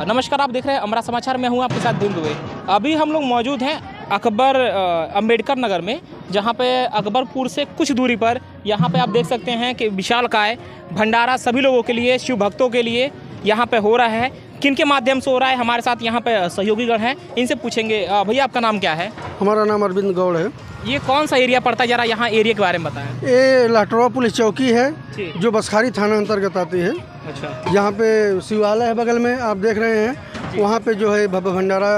नमस्कार, आप देख रहे हैं अमरा समाचार। मैं हूं आपके साथ दिल दुबे। अभी हम लोग मौजूद हैं अकबर अंबेडकर नगर में, जहां पे अकबरपुर से कुछ दूरी पर यहां पे आप देख सकते हैं कि विशालकाय भंडारा सभी लोगों के लिए, शिव भक्तों के लिए यहां पे हो रहा है। किन के माध्यम से हो रहा है, हमारे साथ यहाँ पे सहयोगीगण हैं, इनसे पूछेंगे। भैया, आपका नाम क्या है? हमारा नाम अरविंद गौड़ है। ये कौन सा एरिया पड़ता है, जरा यहाँ एरिया के बारे में बताएं। ये लाटरवा पुलिस चौकी है जो बसखारी थाना अंतर्गत आती है। अच्छा, यहाँ पे शिवालय है बगल में, आप देख रहे हैं। वहाँ पे जो है भव्य भंडारा,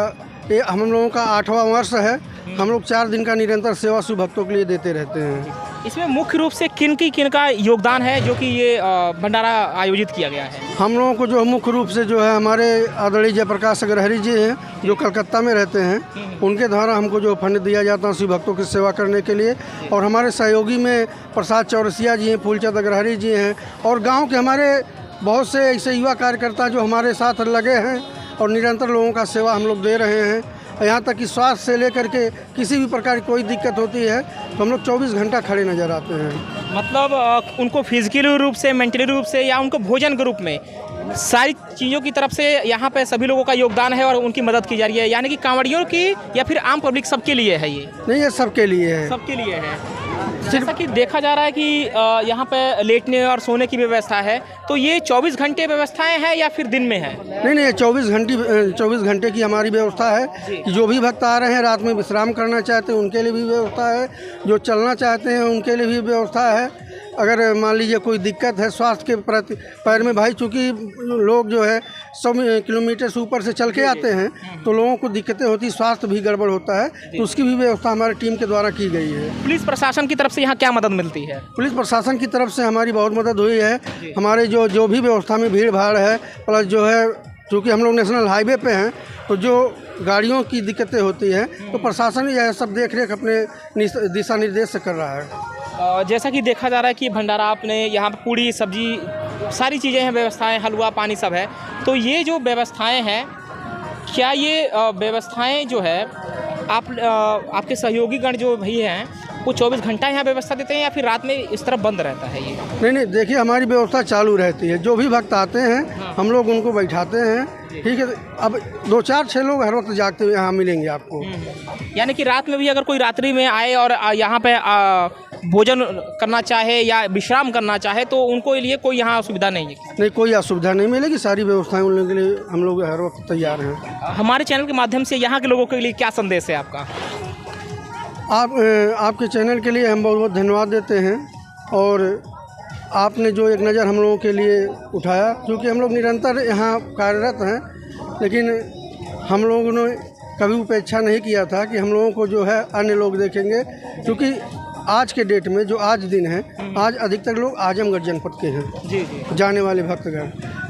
ये हम लोगों का 8वां वर्ष है। हम लोग 4 दिन का निरंतर सेवा शिव भक्तों के लिए देते रहते हैं। इसमें मुख्य रूप से किन का योगदान है जो कि ये भंडारा आयोजित किया गया है? हम लोगों को जो मुख्य रूप से जो है हमारे आदरणीय जयप्रकाश अग्रहरि जी हैं, जो कलकत्ता में रहते हैं। उनके द्वारा हमको जो फंड दिया जाता है शिव भक्तों की सेवा करने के लिए। और हमारे सहयोगी में प्रसाद चौरसिया जी हैं, फूलचंद अग्रहरि जी हैं, और गाँव के हमारे बहुत से ऐसे युवा कार्यकर्ता जो हमारे साथ लगे हैं और निरंतर लोगों का सेवा हम लोग दे रहे हैं। यहाँ तक कि स्वास्थ्य से लेकर के किसी भी प्रकार की कोई दिक्कत होती है तो हम लोग 24 घंटा खड़े नज़र आते हैं। मतलब उनको फिजिकली रूप से, मेंटली रूप से, या उनको भोजन के रूप में सारी चीज़ों की तरफ से यहाँ पे सभी लोगों का योगदान है और उनकी मदद की जा रही है। यानी कि कांवड़ियों की या फिर आम पब्लिक सबके लिए है ये? नहीं, ये सबके लिए है। सबके लिए है। जैसा कि देखा जा रहा है कि यहाँ पे लेटने और सोने की व्यवस्था है, तो ये 24 घंटे व्यवस्थाएं हैं या फिर दिन में है? नहीं, 24 घंटे की हमारी व्यवस्था है कि जो भी भक्त आ रहे हैं रात में विश्राम करना चाहते हैं उनके लिए भी व्यवस्था है, जो चलना चाहते हैं उनके लिए भी व्यवस्था है। अगर मान लीजिए कोई दिक्कत है स्वास्थ्य के प्रति पैर में, भाई चूँकि लोग जो है 100 किलोमीटर से ऊपर से चल के आते हैं तो लोगों को दिक्कतें होती, स्वास्थ्य भी गड़बड़ होता है, तो उसकी भी व्यवस्था हमारी टीम के द्वारा की गई है। पुलिस प्रशासन की तरफ से यहाँ क्या मदद मिलती है? पुलिस प्रशासन की तरफ से हमारी बहुत मदद हुई है। हमारे जो भी व्यवस्था में भीड़ भाड़ है, प्लस जो है चूँकि हम लोग नेशनल हाईवे पे हैं तो जो गाड़ियों की दिक्कतें होती हैं तो प्रशासन यह सब देख रेख अपने दिशा निर्देश से कर रहा है। जैसा कि देखा जा रहा है कि भंडारा आपने यहाँ पर पूड़ी सब्जी सारी चीज़ें हैं, व्यवस्थाएं, हलवा पानी सब है। तो ये जो व्यवस्थाएं हैं, क्या ये व्यवस्थाएं जो है आपके सहयोगीगण जो भैया हैं वो 24 घंटा यहाँ व्यवस्था देते हैं या फिर रात में इस तरह बंद रहता है ये? नहीं, देखिए हमारी व्यवस्था चालू रहती है। जो भी भक्त आते हैं हम लोग उनको बैठाते हैं, ठीक है। अब 2-4-6 लोग हर वक्त जागते हुए यहाँ मिलेंगे आपको। यानी कि रात में भी अगर कोई रात्रि में आए और यहाँ पे भोजन करना चाहे या विश्राम करना चाहे तो उनको लिए कोई यहाँ असुविधा नहीं है? नहीं, कोई असुविधा नहीं मिलेगी। सारी व्यवस्थाएं उन लोगों के लिए हम लोग हर वक्त तैयार हैं। हमारे चैनल के माध्यम से यहाँ के लोगों के लिए क्या संदेश है आपका? आपके चैनल के लिए हम बहुत बहुत धन्यवाद देते हैं। और आपने जो एक नज़र हम लोगों के लिए उठाया, क्योंकि हम लोग निरंतर यहाँ कार्यरत हैं, लेकिन हम लोगों ने कभी उपेक्षा नहीं किया था कि हम लोगों को जो है अन्य लोग देखेंगे। क्योंकि आज के डेट में जो आज दिन है, आज अधिकतर लोग आजमगढ़ जनपद के हैं जी जाने वाले भक्तगण,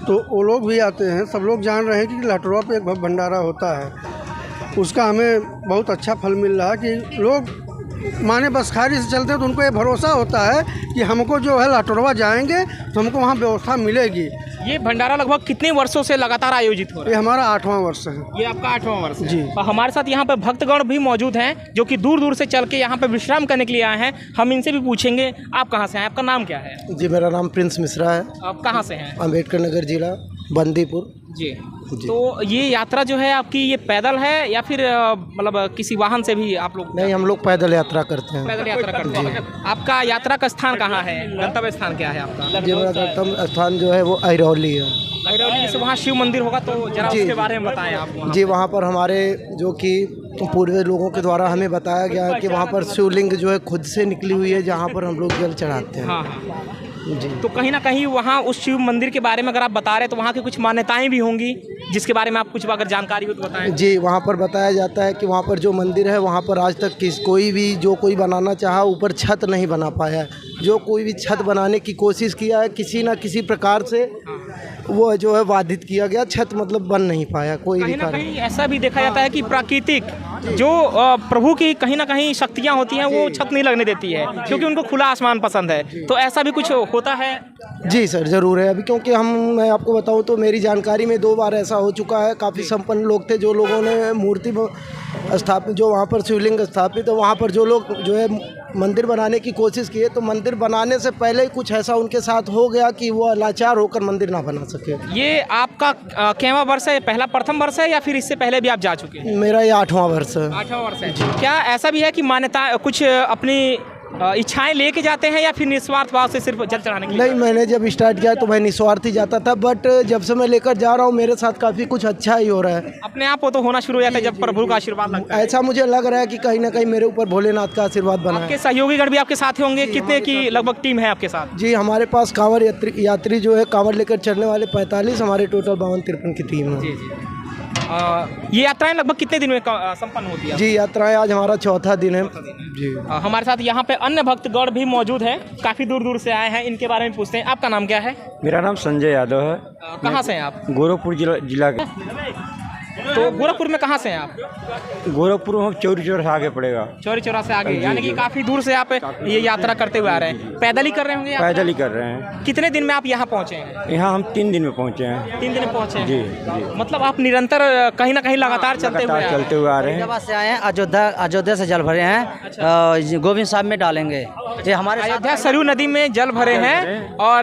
तो वो लोग भी आते हैं। सब लोग जान रहे हैं कि लाटरवा पे एक भंडारा होता है, उसका हमें बहुत अच्छा फल मिल रहा है कि लोग माने बसखारी से चलते हैं तो उनको ये भरोसा होता है कि हमको जो है लाटरवा जाएंगे तो हमको वहाँ व्यवस्था मिलेगी। ये भंडारा लगभग कितने वर्षों से लगातार आयोजित हो रहा है? ये हमारा 8वां वर्ष है। ये आपका 8वां वर्ष है जी। और हमारे साथ यहाँ पे भक्तगण भी मौजूद हैं जो कि दूर दूर से चल के यहाँ पे विश्राम करने के लिए आए हैं। हम इनसे भी पूछेंगे, आप कहाँ से हैं, आपका नाम क्या है? जी, मेरा नाम प्रिंस मिश्रा है। आप कहाँ से हैं? अम्बेडकर नगर जिला, बंदीपुर जी। तो ये यात्रा जो है आपकी, ये पैदल है या फिर मतलब किसी वाहन से भी आप लोग? नहीं, हम लोग पैदल यात्रा करते हैं। पैदल यात्रा करते हैं। आपका यात्रा का स्थान कहाँ है, गंतव्य स्थान क्या है आपका? जी, मेरा गंतव्य स्थान जो है वो अहिरौली है। अहिरौली से वहाँ शिव मंदिर होगा, तो जरा उसके बारे में बताएं आप। जी, वहाँ पर हमारे जो कि पूर्व लोगों के द्वारा हमें बताया गया है कि वहाँ पर शिवलिंग जो है खुद से निकली हुई है, जहाँ पर हम लोग जल चढ़ाते हैं। हाँ। जी। तो कहीं ना कहीं वहाँ उस शिव मंदिर के बारे में अगर आप बता रहे हैं तो वहाँ की कुछ मान्यताएं भी होंगी जिसके बारे में आप कुछ अगर जानकारी हो तो बताएं। जी, वहाँ पर बताया जाता है कि वहाँ पर जो मंदिर है वहाँ पर आज तक कोई बनाना चाहा ऊपर छत नहीं बना पाया। जो कोई भी छत बनाने की कोशिश किया है, किसी न किसी प्रकार से वो जो है बाधित किया गया, छत मतलब बन नहीं पाया कोई भी कारण। कहीं ऐसा भी देखा जाता है कि प्राकृतिक जो प्रभु की कहीं ना कहीं शक्तियाँ होती हैं वो छत नहीं लगने देती है क्योंकि उनको खुला आसमान पसंद है। तो ऐसा भी कुछ होता है? जी सर, ज़रूर है। अभी क्योंकि मैं आपको बताऊं तो मेरी जानकारी में 2 बार ऐसा हो चुका है। काफ़ी संपन्न लोग थे, जो लोगों ने मूर्ति स्थापित, जो वहाँ पर शिवलिंग स्थापित है, वहाँ पर जो लोग जो है मंदिर बनाने की कोशिश किए, तो मंदिर बनाने से पहले ही कुछ ऐसा उनके साथ हो गया कि वो लाचार होकर मंदिर ना बना सके। ये आपका केवां वर्ष है, पहला प्रथम वर्ष है या फिर इससे पहले भी आप जा चुके हैं? मेरा ये 8वां वर्ष है। 8वां वर्ष है। क्या ऐसा भी है कि मान्यता कुछ अपनी इच्छाएं लेके जाते हैं या फिर निस्वार्थ भाव से सिर्फ जल चढ़ाने के लिए? नहीं, मैंने जब स्टार्ट किया तो मैं निस्वार्थी जाता था, बट जब से मैं लेकर जा रहा हूँ मेरे साथ काफ़ी कुछ अच्छा ही हो रहा है। अपने आप वो तो होना शुरू हो जाता है जब प्रभु का आशीर्वाद लगता है। ऐसा मुझे लग रहा है कि कहीं ना कहीं मेरे ऊपर भोलेनाथ का आशीर्वाद बना है। आपके सहयोगीगण भी आपके साथ होंगे? कितने की लगभग टीम है आपके साथ? जी, हमारे पास कांवड़ यात्री जो है, कांवड़ लेकर चलने वाले 45, हमारे टोटल 52-53 की टीम है। ये यात्राएं लगभग कितने दिन में संपन्न होती है? जी, यात्राएं आज हमारा 4था दिन है। जी, हमारे साथ यहाँ पे अन्य भक्तगण भी मौजूद हैं, काफ़ी दूर दूर से आए हैं। इनके बारे में पूछते हैं। आपका नाम क्या है? मेरा नाम संजय यादव है। कहाँ से हैं आप? गोरखपुर जिला का। तो गोरखपुर में कहाँ से हैं आप? गोरखपुर में चौरी चौरा से आगे पड़ेगा। चौरी चौरा से आगे, यानी कि काफ़ी दूर से आप ये यात्रा करते हुए आ रहे हैं। पैदल ही कर रहे होंगे यात्रा? पैदल ही कर रहे हैं। कितने दिन में आप यहाँ पहुँचे हैं? यहाँ हम 3 दिन में पहुँचे हैं। 3 दिन में पहुँचे हैं? जी जी। मतलब आप निरंतर कहीं ना कहीं लगातार चलते हुए आ रहे हैं। फरीदाबाद से आए हैं, अयोध्या से जल भरे हैं, गोविंद साहब में डालेंगे। ये हमारे अयोध्या सरयू नदी में जल भरे हैं और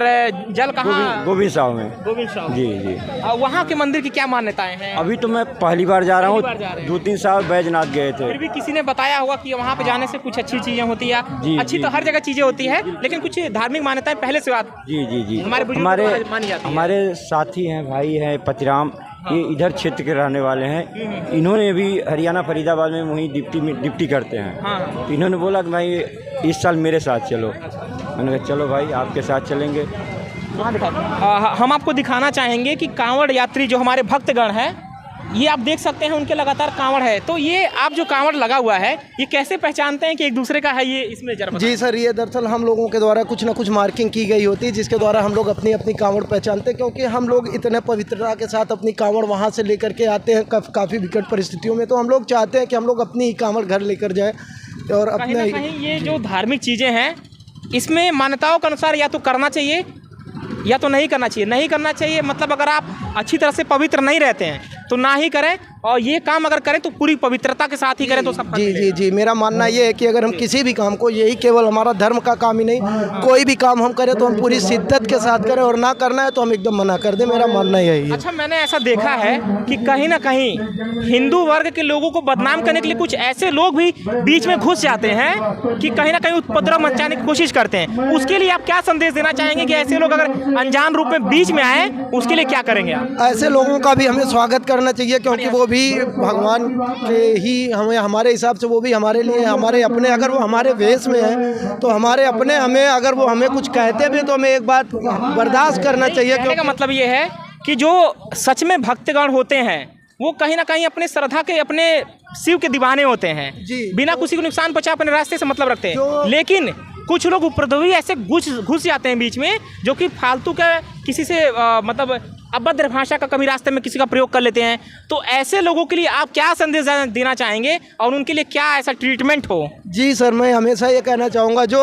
जल कहाँ? गोविंद साहब में। गोविंद साहब। जी जी। वहाँ के मंदिर की क्या मान्यताएं हैं? अभी तो मैं पहली बार जा रहा हूँ। पहली बार जा रहे हैं। 2-3 साल बैजनाथ गए थे। फिर भी किसी ने बताया होगा कि वहाँ पे जाने से कुछ अच्छी चीजें होती है। जी, अच्छी जी, तो हर जगह चीजें होती है, लेकिन कुछ धार्मिक मान्यताएं पहले से जी जी जी। हमारे मानी जाती है। हमारे साथी हैं, भाई हैं पतिराम, ये इधर क्षेत्र के रहने वाले हैं। इन्होंने भी हरियाणा फरीदाबाद में वहीं डिप्टी करते हैं। हाँ। तो इन्होंने बोला कि भाई इस साल मेरे साथ चलो। मैंने कहा चलो भाई आपके साथ चलेंगे। हम आपको दिखाना चाहेंगे कि कांवड़ यात्री जो हमारे भक्तगण हैं, ये आप देख सकते हैं उनके लगातार कांवड़ है। तो ये आप जो कांवड़ लगा हुआ है, ये कैसे पहचानते हैं कि एक दूसरे का है? ये इसमें जरा जी सर, ये दरअसल हम लोगों के द्वारा कुछ ना कुछ मार्किंग की गई होती है, जिसके द्वारा हम लोग अपनी अपनी कांवड़ पहचानते हैं, क्योंकि हम लोग इतने पवित्रता के साथ अपनी कांवड़ वहाँ से लेकर के आते हैं काफ़ी विकट परिस्थितियों में। तो हम लोग चाहते हैं कि हम लोग अपनी ही कांवड़ घर लेकर जाएँ और कहीं ना अपने कहीं ये जो धार्मिक चीज़ें हैं, इसमें मान्यताओं के अनुसार या तो करना चाहिए या तो नहीं करना चाहिए। नहीं करना चाहिए मतलब अगर आप अच्छी तरह से पवित्र नहीं रहते हैं तो ना ही करें, और ये काम अगर करें तो पूरी पवित्रता के साथ ही करें तो सब। जी जी जी, मेरा मानना ये है कि अगर हम किसी भी काम को, यही केवल हमारा धर्म का काम ही नहीं, कोई भी काम हम करें तो हम पूरी शिद्दत के साथ करें, और ना करना है तो हम एकदम मना कर दें। मेरा मानना यही है। अच्छा, मैंने ऐसा देखा है कि कहीं ना कहीं हिंदू वर्ग के लोगों को बदनाम करने के लिए कुछ ऐसे लोग भी बीच में घुस जाते हैं कि कहीं ना कहीं उपद्रव मचाने की कोशिश करते हैं। उसके लिए आप क्या संदेश देना चाहेंगे कि ऐसे लोग अगर अनजान रूप में बीच में आए, उसके लिए क्या करेंगे आप? ऐसे लोगों का भी हमें स्वागत करना चाहिए, क्योंकि वो भी भगवान के ही हमें, हमारे हिसाब से वो भी हमारे लिए हमारे अपने, अगर वो हमारे वेश में है तो हमारे अपने, हमें अगर वो हमें कुछ कहते भी तो हमें एक बात बर्दाश्त करना चाहिए। कहने का मतलब ये है कि जो सच में भक्तगण होते हैं वो कहीं ना कहीं अपने श्रद्धा के, अपने शिव के दीवाने होते हैं जी, बिना किसी को नुकसान पहुंचा अपने रास्ते से मतलब रखते हैं। लेकिन कुछ लोग उपद्रवी ऐसे घुस जाते हैं बीच में, जो कि फालतू के किसी से मतलब अभद्र भाषा का कभी रास्ते में किसी का प्रयोग कर लेते हैं। तो ऐसे लोगों के लिए आप क्या संदेश देना चाहेंगे और उनके लिए क्या ऐसा ट्रीटमेंट हो? जी सर, मैं हमेशा ये कहना चाहूँगा, जो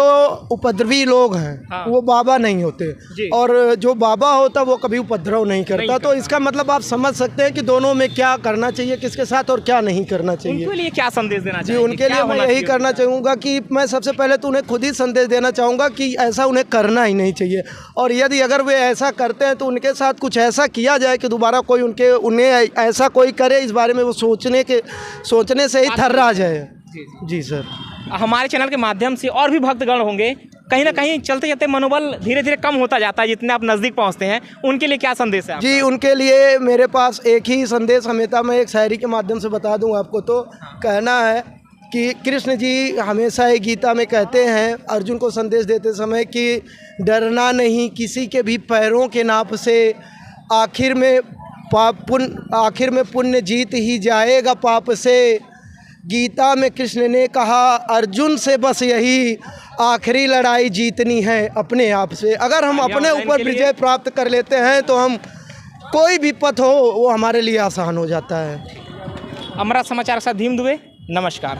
उपद्रवी लोग हैं हाँ। वो बाबा नहीं होते, और जो बाबा होता वो कभी उपद्रव नहीं करता। तो इसका मतलब आप समझ सकते हैं कि दोनों में क्या करना चाहिए, किसके साथ और क्या नहीं करना चाहिए। उनके लिए क्या संदेश देना जी, चाहिए? उनके लिए मैं यही करना चाहूँगा कि मैं सबसे पहले तो उन्हें खुद ही संदेश देना चाहूँगा कि ऐसा उन्हें करना ही नहीं चाहिए, और यदि अगर वे ऐसा करते हैं तो उनके साथ कुछ ऐसा किया जाए कि दोबारा कोई उन्हें ऐसा कोई करे, इस बारे में वो सोचने से ही थर्रा जाए। जी सर, हमारे चैनल के माध्यम से और भी भक्तगण होंगे, कहीं ना कहीं चलते चलते मनोबल धीरे धीरे कम होता जाता है जितने आप नज़दीक पहुंचते हैं, उनके लिए क्या संदेश है आपका? जी, उनके लिए मेरे पास एक ही संदेश हमेशा मैं एक शायरी के माध्यम से बता दूं आपको। तो कहना है कि कृष्ण जी हमेशा एक गीता में कहते हैं अर्जुन को संदेश देते समय कि डरना नहीं किसी के भी पैरों के नाप से, आखिर में पुण्य जीत ही जाएगा पाप से। गीता में कृष्ण ने कहा अर्जुन से बस यही आखिरी लड़ाई जीतनी है अपने आप से। अगर हम अपने ऊपर विजय प्राप्त कर लेते हैं तो हम कोई भी पथ हो वो हमारे लिए आसान हो जाता है। अमरा समाचार के साथ भीम दुबे, नमस्कार।